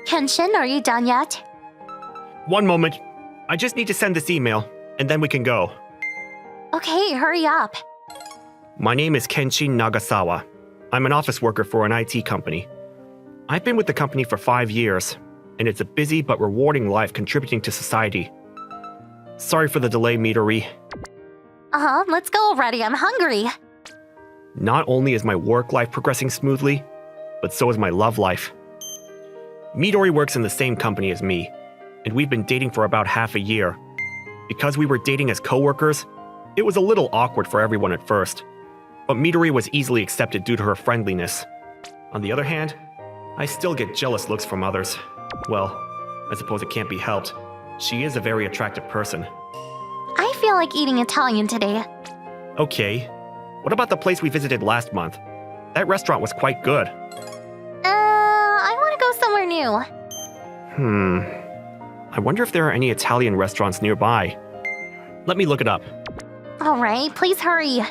Kenshin, are you done yet? One moment. I just need to send this email, and then we can go. Okay, hurry up. My name is Kenshin Nagasawa. I'm an office worker for an IT company. I've been with the company for 5 years, and it's a busy but rewarding life contributing to society. Sorry for the delay, Midori. Let's go already, I'm hungry. Not only is my work life progressing smoothly, but so is my love life. Midori works in the same company as me, and we've been dating for about half a year. Because we were dating as co-workers, it was a little awkward for everyone at first, but Midori was easily accepted due to her friendliness. On the other hand, I still get jealous looks from others. Well, I suppose it can't be helped. She is a very attractive person. I feel like eating Italian today. Okay, what about the place we visited last month? That restaurant was quite good. I want to go somewhere new. I wonder if there are any Italian restaurants nearby. Let me look it up. Alright, please hurry.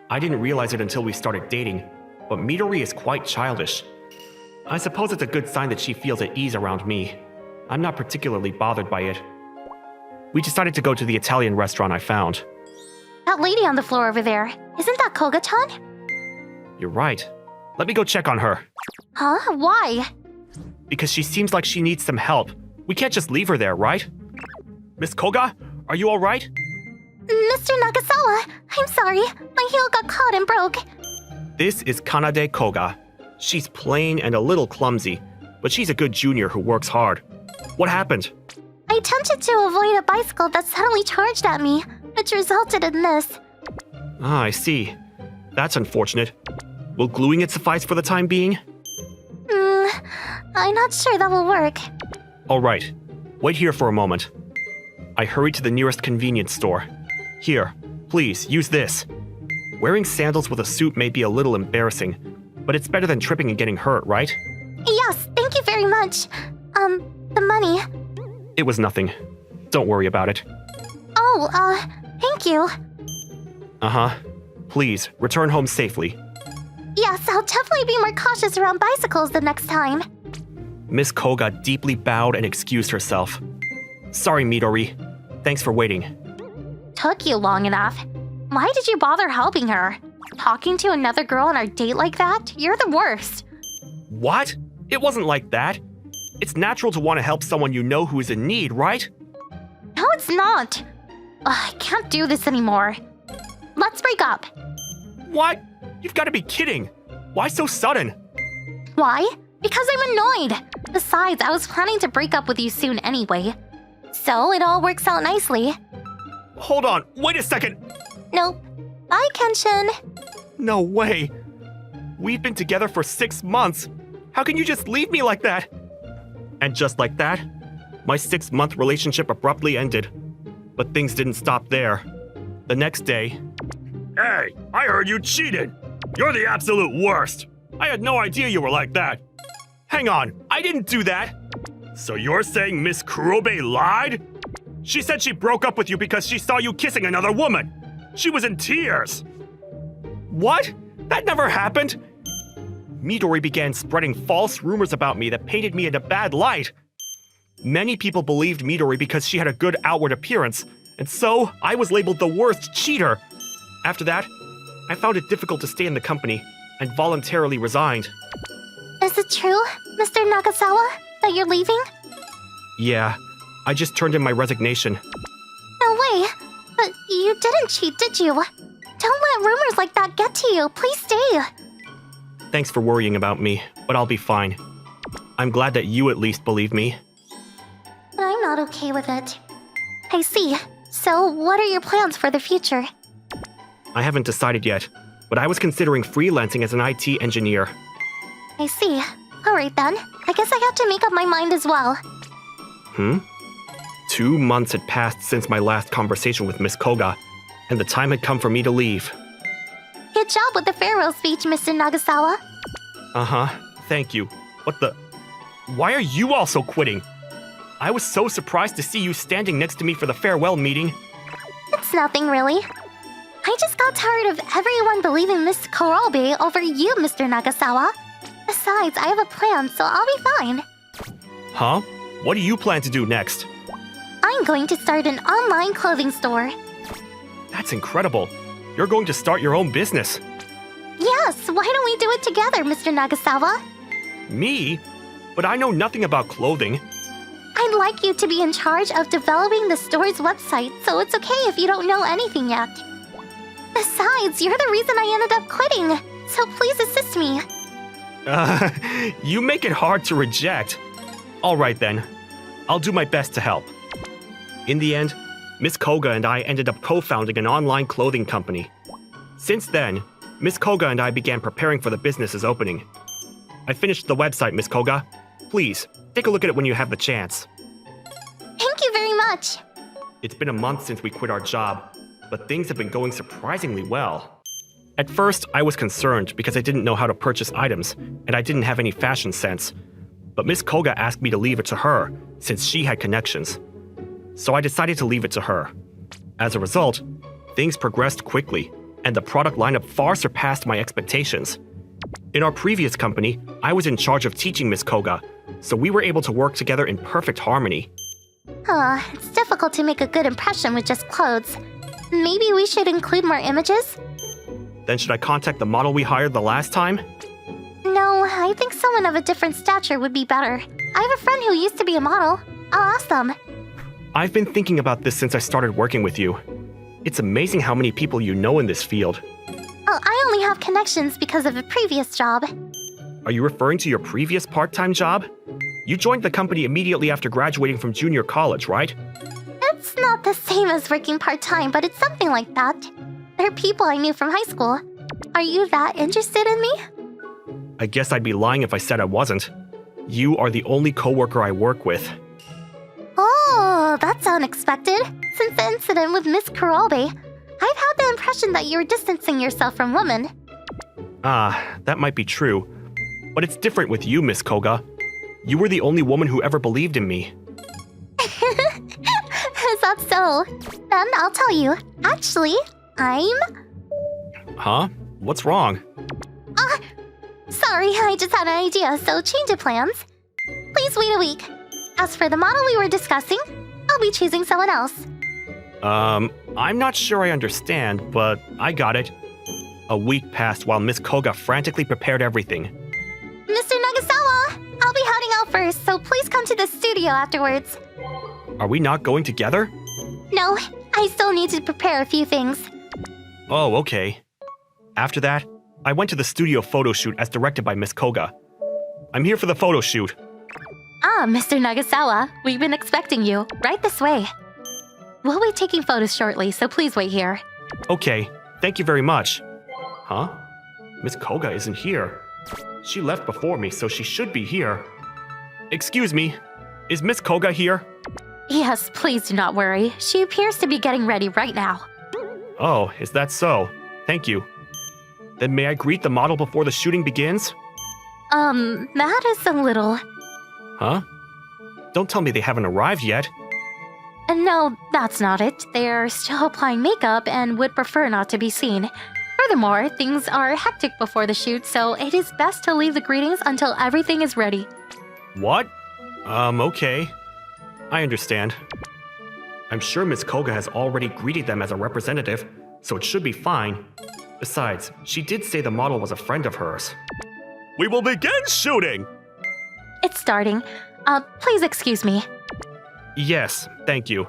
I didn't realize it until we started dating, but Midori is quite childish. I suppose it's a good sign that she feels at ease around me. I'm not particularly bothered by it. We decided to go to the Italian restaurant I found. That lady on the floor over there, isn't that Koga-chan? You're right. Let me go check on her. Huh? Why? Because she seems like she needs some help. We can't just leave her there, right? Miss Koga, are you alright? Mr. Nagasawa, I'm sorry. My heel got caught and broke. This is Kanade Koga. She's plain and a little clumsy, but she's a good junior who works hard. What happened? I attempted to avoid a bicycle that suddenly charged at me, which resulted in this. Ah, I see. That's unfortunate. Will gluing it suffice for the time being? I'm not sure that will work. Alright, wait here for a moment. I hurried to the nearest convenience store. Here, please, use this. Wearing sandals with a suit may be a little embarrassing, but it's better than tripping and getting hurt, right? Yes, thank you very much. The money. It was nothing. Don't worry about it. Oh, thank you. Uh-huh. Please, return home safely. Yes, I'll definitely be more cautious around bicycles the next time. Miss Koga deeply bowed and excused herself. Sorry, Midori. Thanks for waiting. Took you long enough. Why did you bother helping her? Talking to another girl on our date like that? You're the worst. What? It wasn't like that. It's natural to want to help someone you know who is in need, right? No, it's not. I can't do this anymore. Let's break up. What? You've got to be kidding. Why so sudden? Why? Because I'm annoyed. Besides, I was planning to break up with you soon anyway. So it all works out nicely. Hold on, wait a second. Nope. Bye, Kenshin. No way. We've been together for 6 months. How can you just leave me like that? And just like that, my 6-month relationship abruptly ended. But things didn't stop there. The next day... Hey, I heard you cheated. You're the absolute worst. I had no idea you were like that. Hang on, I didn't do that. So you're saying Miss Kurobe lied? She said she broke up with you because she saw you kissing another woman. She was in tears. What? That never happened. Midori began spreading false rumors about me that painted me in a bad light. Many people believed Midori because she had a good outward appearance, and so I was labeled the worst cheater. After that, I found it difficult to stay in the company and voluntarily resigned. Is it true, Mr. Nagasawa, that you're leaving? Yeah, I just turned in my resignation. No way. But you didn't cheat, did you? Don't let rumors like that get to you. Please stay. Thanks for worrying about me, but I'll be fine. I'm glad that you at least believe me. But I'm not okay with it. I see. So, what are your plans for the future? I haven't decided yet, but I was considering freelancing as an IT engineer. I see. Alright then. I guess I have to make up my mind as well. 2 months had passed since my last conversation with Miss Koga, and the time had come for me to leave. Good job with the farewell speech, Mr. Nagasawa. Uh-huh, thank you. What the... Why are you also quitting? I was so surprised to see you standing next to me for the farewell meeting. It's nothing really. I just got tired of everyone believing Miss Kurobe over you, Mr. Nagasawa. Besides, I have a plan, so I'll be fine. Huh? What do you plan to do next? I'm going to start an online clothing store. That's incredible. You're going to start your own business. Yes, why don't we do it together, Mr. Nagasawa? Me? But I know nothing about clothing. I'd like you to be in charge of developing the store's website, so it's okay if you don't know anything yet. Besides, you're the reason I ended up quitting, so please assist me. You make it hard to reject. All right then. I'll do my best to help. In the end, Miss Koga and I ended up co-founding an online clothing company. Since then, Miss Koga and I began preparing for the business's opening. I finished the website, Miss Koga. Please, take a look at it when you have the chance. Thank you very much. It's been a month since we quit our job, but things have been going surprisingly well. At first, I was concerned because I didn't know how to purchase items, and I didn't have any fashion sense. But Miss Koga asked me to leave it to her, since she had connections. So I decided to leave it to her. As a result, things progressed quickly, and the product lineup far surpassed my expectations. In our previous company, I was in charge of teaching Miss Koga, so we were able to work together in perfect harmony. It's difficult to make a good impression with just clothes. Maybe we should include more images? Then should I contact the model we hired the last time? No, I think someone of a different stature would be better. I have a friend who used to be a model. I'll ask them. I've been thinking about this since I started working with you. It's amazing how many people you know in this field. I only have connections because of a previous job. Are you referring to your previous part-time job? You joined the company immediately after graduating from junior college, right? It's not the same as working part-time, but it's something like that. They're people I knew from high school. Are you that interested in me? I guess I'd be lying if I said I wasn't. You are the only coworker I work with. Oh, that's unexpected. Since the incident with Miss Kurobe, I've had the impression that you were distancing yourself from women. That might be true. But it's different with you, Miss Koga. You were the only woman who ever believed in me. Is that so? Then I'll tell you. Actually, I'm... Huh? What's wrong? Sorry, I just had an idea, so change of plans. Please wait a week. As for the model we were discussing, I'll be choosing someone else. I'm not sure I understand, but I got it. A week passed while Miss Koga frantically prepared everything. Mr. Nagasawa, I'll be heading out first, so please come to the studio afterwards. Are we not going together? No, I still need to prepare a few things. Oh, okay. After that, I went to the studio photo shoot as directed by Miss Koga. I'm here for the photo shoot. Mr. Nagasawa, we've been expecting you. Right this way. We'll be taking photos shortly, so please wait here. Okay, thank you very much. Huh? Miss Koga isn't here. She left before me, so she should be here. Excuse me, is Miss Koga here? Yes, please do not worry. She appears to be getting ready right now. Oh, is that so? Thank you. Then may I greet the model before the shooting begins? That is a little... Huh? Don't tell me they haven't arrived yet. No, that's not it. They're still applying makeup and would prefer not to be seen. Furthermore, things are hectic before the shoot, so it is best to leave the greetings until everything is ready. What? Okay. I understand. I'm sure Miss Koga has already greeted them as a representative, so it should be fine. Besides, she did say the model was a friend of hers. We will begin shooting! It's starting. Please excuse me. Yes, thank you.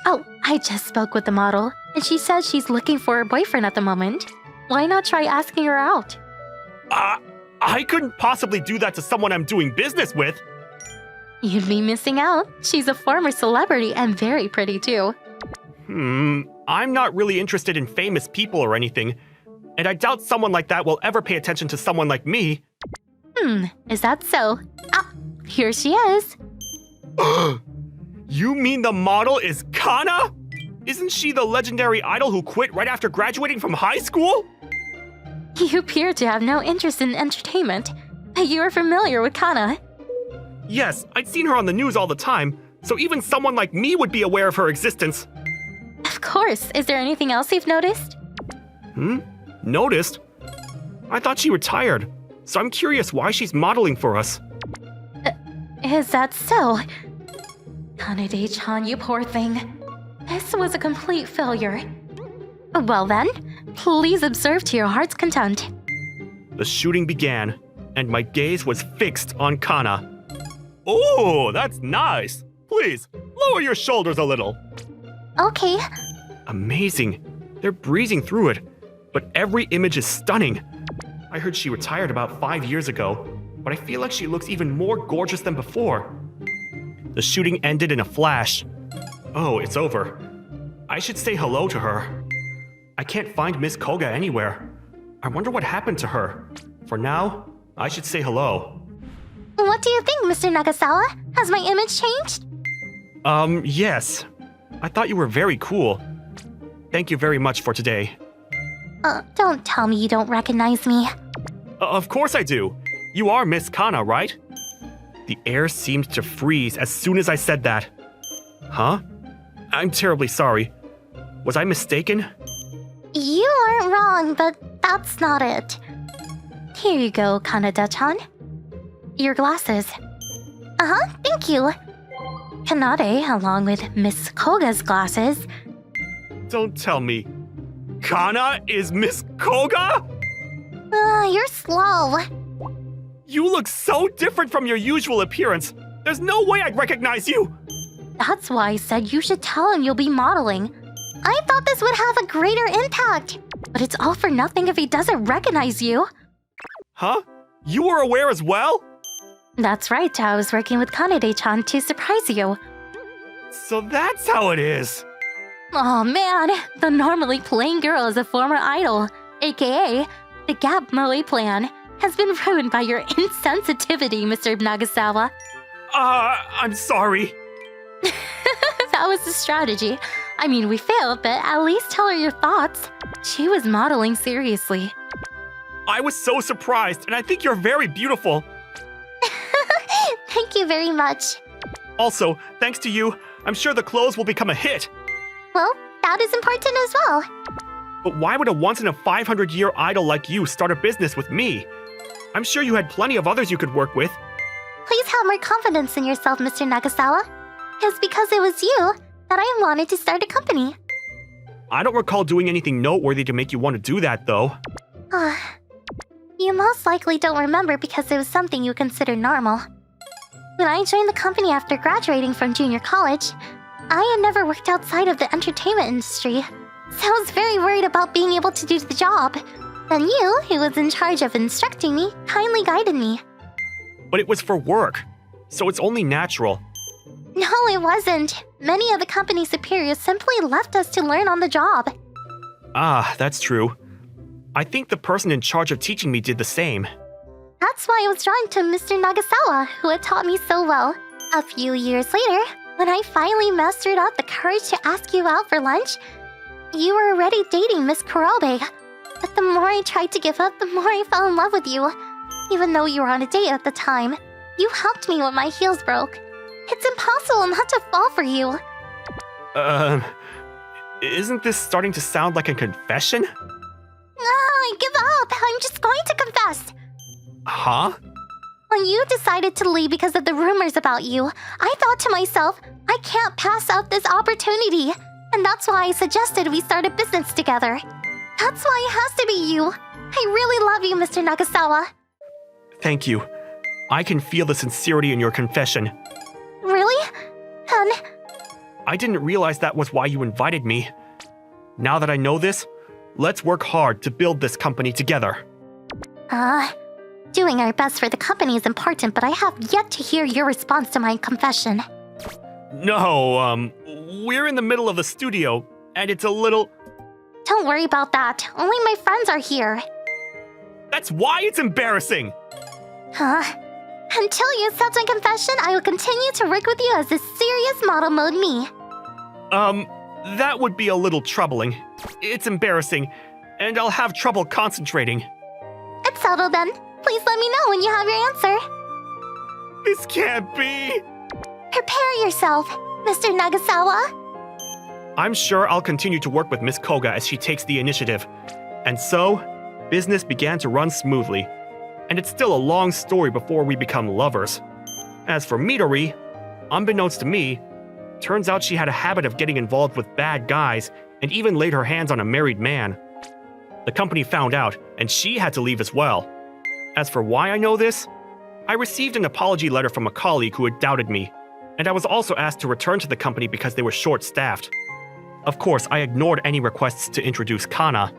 Oh, I just spoke with the model, and she says she's looking for a boyfriend at the moment. Why not try asking her out? I couldn't possibly do that to someone I'm doing business with. You'd be missing out. She's a former celebrity and very pretty too. I'm not really interested in famous people or anything, and I doubt someone like that will ever pay attention to someone like me. Is that so? Here she is. You mean the model is Kana? Isn't she the legendary idol who quit right after graduating from high school? You appear to have no interest in entertainment. You are familiar with Kana. Yes, I'd seen her on the news all the time, so even someone like me would be aware of her existence. Of course. Is there anything else you've noticed? Noticed? I thought she retired, so I'm curious why she's modeling for us. Is that so? Kanade-chan, you poor thing. This was a complete failure. Well then, please observe to your heart's content. The shooting began, and my gaze was fixed on Kana. Oh, that's nice. Please, lower your shoulders a little. Okay. Amazing. They're breezing through it, but every image is stunning. I heard she retired about 5 years ago, but I feel like she looks even more gorgeous than before. The shooting ended in a flash. Oh, it's over. I should say hello to her. I can't find Miss Koga anywhere. I wonder what happened to her. For now, I should say hello. What do you think, Mr. Nagasawa? Has my image changed? Yes. I thought you were very cool. Thank you very much for today. Don't tell me you don't recognize me. Of course I do. You are Miss Kana, right? The air seemed to freeze as soon as I said that. Huh? I'm terribly sorry. Was I mistaken? You aren't wrong, but that's not it. Here you go, Kanada-chan. Your glasses. Thank you. Kanade, along with Miss Koga's glasses. Don't tell me. Kana is Miss Koga? You're slow. You look so different from your usual appearance. There's no way I'd recognize you. That's why I said you should tell him you'll be modeling. I thought this would have a greater impact. But it's all for nothing if he doesn't recognize you. Huh? You were aware as well? That's right, I was working with Kanade-chan to surprise you. So that's how it is. Oh man, the normally plain girl is a former idol, aka the Gap Moe plan, has been ruined by your insensitivity, Mr. Nagasawa. I'm sorry. That was the strategy. I mean, we failed, but at least tell her your thoughts. She was modeling seriously. I was so surprised, and I think you're very beautiful. Thank you very much. Also, thanks to you, I'm sure the clothes will become a hit. Well, that is important as well. But why would a once-in-a-500-year idol like you start a business with me? I'm sure you had plenty of others you could work with. Please have more confidence in yourself, Mr. Nagasawa. It's because it was you that I wanted to start a company. I don't recall doing anything noteworthy to make you want to do that, though. You most likely don't remember because it was something you consider normal. When I joined the company after graduating from junior college, I had never worked outside of the entertainment industry, so I was very worried about being able to do the job. Then you, who was in charge of instructing me, kindly guided me. But it was for work, so it's only natural. No, it wasn't. Many of the company's superiors simply left us to learn on the job. Ah, that's true. I think the person in charge of teaching me did the same. That's why I was drawn to Mr. Nagasawa, who had taught me so well. A few years later, when I finally mustered up the courage to ask you out for lunch, you were already dating Miss Kurobe. But the more I tried to give up, the more I fell in love with you. Even though you were on a date at the time, you helped me when my heels broke. It's impossible not to fall for you. Isn't this starting to sound like a confession? Give up. I'm just going to confess. Huh? When you decided to leave because of the rumors about you, I thought to myself, I can't pass up this opportunity. And that's why I suggested we start a business together. That's why it has to be you. I really love you, Mr. Nagasawa. Thank you. I can feel the sincerity in your confession. Really? And I didn't realize that was why you invited me. Now that I know this, let's work hard to build this company together. doing our best for the company is important, but I have yet to hear your response to my confession. No, we're in the middle of the studio, and it's a little... Don't worry about that. Only my friends are here. That's why it's embarrassing! Until you accept my confession, I will continue to work with you as a serious model mode me. That would be a little troubling. It's embarrassing, and I'll have trouble concentrating. It's settled then. Please let me know when you have your answer. This can't be! Prepare yourself, Mr. Nagasawa. I'm sure I'll continue to work with Miss Koga as she takes the initiative. And so, business began to run smoothly. And it's still a long story before we become lovers. As for Midori, unbeknownst to me, turns out she had a habit of getting involved with bad guys and even laid her hands on a married man. The company found out, and she had to leave as well. As for why I know this, I received an apology letter from a colleague who had doubted me, and I was also asked to return to the company because they were short-staffed. Of course, I ignored any requests to introduce Kana,